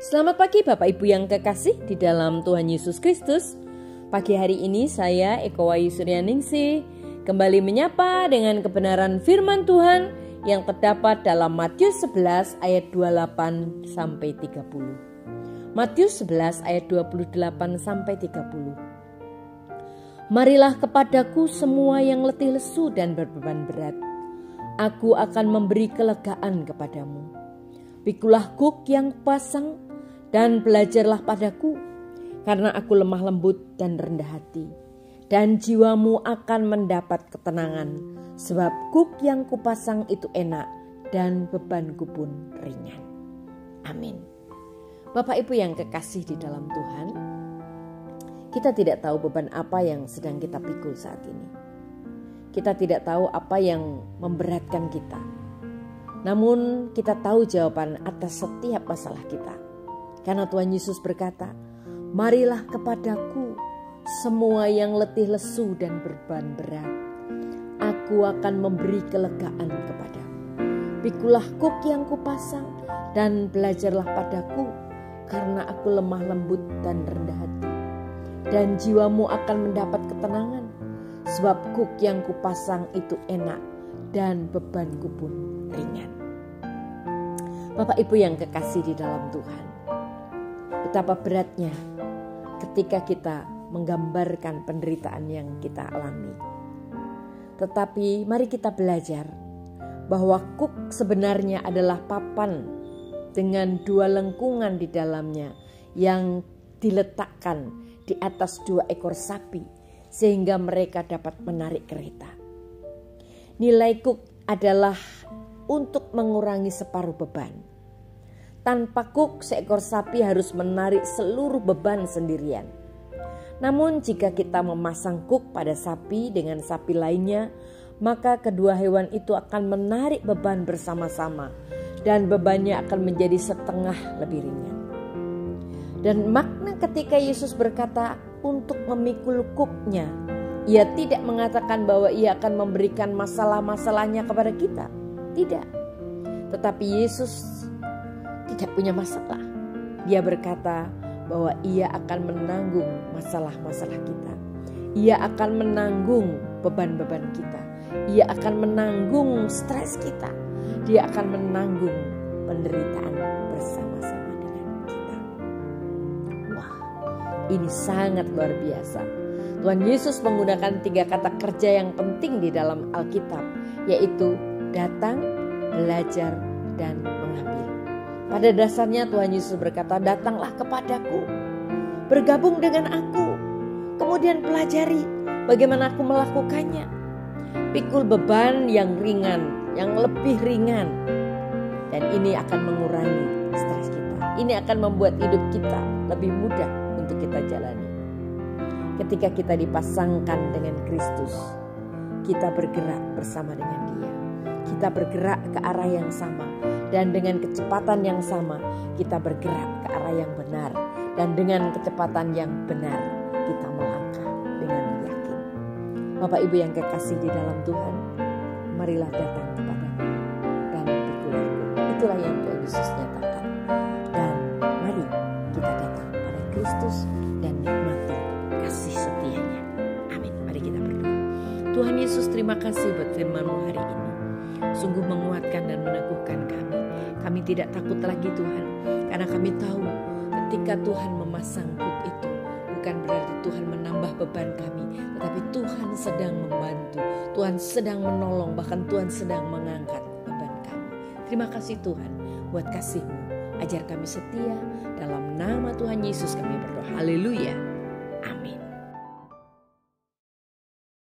Selamat pagi Bapak Ibu yang kekasih di dalam Tuhan Yesus Kristus. Pagi hari ini saya Eko Wayu Suryaningsih kembali menyapa dengan kebenaran firman Tuhan yang terdapat dalam Matius 11 ayat 28 sampai 30. Matius 11 ayat 28 sampai 30. Marilah kepadaku semua yang letih lesu dan berbeban berat. Aku akan memberi kelegaan kepadamu. Pikulah kuk yang pasang dan belajarlah padaku, karena aku lemah lembut dan rendah hati, dan jiwamu akan mendapat ketenangan, sebab kuk yang kupasang itu enak dan bebanku pun ringan. Amin. Bapak Ibu yang kekasih di dalam Tuhan, kita tidak tahu beban apa yang sedang kita pikul saat ini. Kita tidak tahu apa yang memberatkan kita. Namun kita tahu jawaban atas setiap masalah kita. Karena Tuhan Yesus berkata, marilah kepadaku semua yang letih lesu dan beban berat. Aku akan memberi kelegaan kepadamu. Pikulah kuk yang kupasang dan belajarlah padaku, karena aku lemah lembut dan rendah hati. Dan jiwamu akan mendapat ketenangan, sebab kuk yang kupasang itu enak dan bebanku pun ringan. Bapak Ibu yang kekasih di dalam Tuhan, betapa beratnya ketika kita menggambarkan penderitaan yang kita alami. Tetapi mari kita belajar bahwa kuk sebenarnya adalah papan dengan dua lengkungan di dalamnya yang diletakkan di atas dua ekor sapi sehingga mereka dapat menarik kereta. Nilai kuk adalah untuk mengurangi separuh beban. Tanpa kuk, seekor sapi harus menarik seluruh beban sendirian. Namun jika kita memasang kuk pada sapi dengan sapi lainnya, maka kedua hewan itu akan menarik beban bersama-sama dan bebannya akan menjadi setengah lebih ringan. Dan makna ketika Yesus berkata untuk memikul kuknya, Ia tidak mengatakan bahwa Ia akan memberikan masalah-masalahnya kepada kita. Tidak. Tetapi Yesus tidak punya masalah. Dia berkata bahwa Ia akan menanggung masalah-masalah kita. Ia akan menanggung beban-beban kita. Ia akan menanggung stres kita. Dia akan menanggung penderitaan bersama-sama dengan kita. Wah, ini sangat luar biasa. Tuhan Yesus menggunakan 3 kata kerja yang penting di dalam Alkitab, yaitu datang, belajar, dan mengambil. Pada dasarnya Tuhan Yesus berkata, datanglah kepadaku, bergabung dengan aku, kemudian pelajari bagaimana aku melakukannya. Pikul beban yang ringan, yang lebih ringan, dan ini akan mengurangi stres kita. Ini akan membuat hidup kita lebih mudah untuk kita jalani. Ketika kita dipasangkan dengan Kristus, kita bergerak bersama dengan Dia. Kita bergerak ke arah yang sama. Dan dengan kecepatan yang sama kita bergerak ke arah yang benar. Dan dengan kecepatan yang benar kita melangkah dengan yakin. Bapak Ibu yang kekasih di dalam Tuhan, marilah datang kepadaku dan pikulah kuk. Itulah yang Tuhan Yesus nyatakan. Dan mari kita datang pada Kristus dan nikmati kasih setianya. Amin. Mari kita berdoa. Tuhan Yesus, terima kasih buat firman-Mu hari ini. Sungguh menguatkan dan meneguhkan kami. Kami tidak takut lagi Tuhan, karena kami tahu ketika Tuhan memasang kuk itu, bukan berarti Tuhan menambah beban kami, tetapi Tuhan sedang membantu, Tuhan sedang menolong, bahkan Tuhan sedang mengangkat beban kami. Terima kasih Tuhan buat kasih-Mu. Ajar kami setia, dalam nama Tuhan Yesus kami berdoa. Haleluya.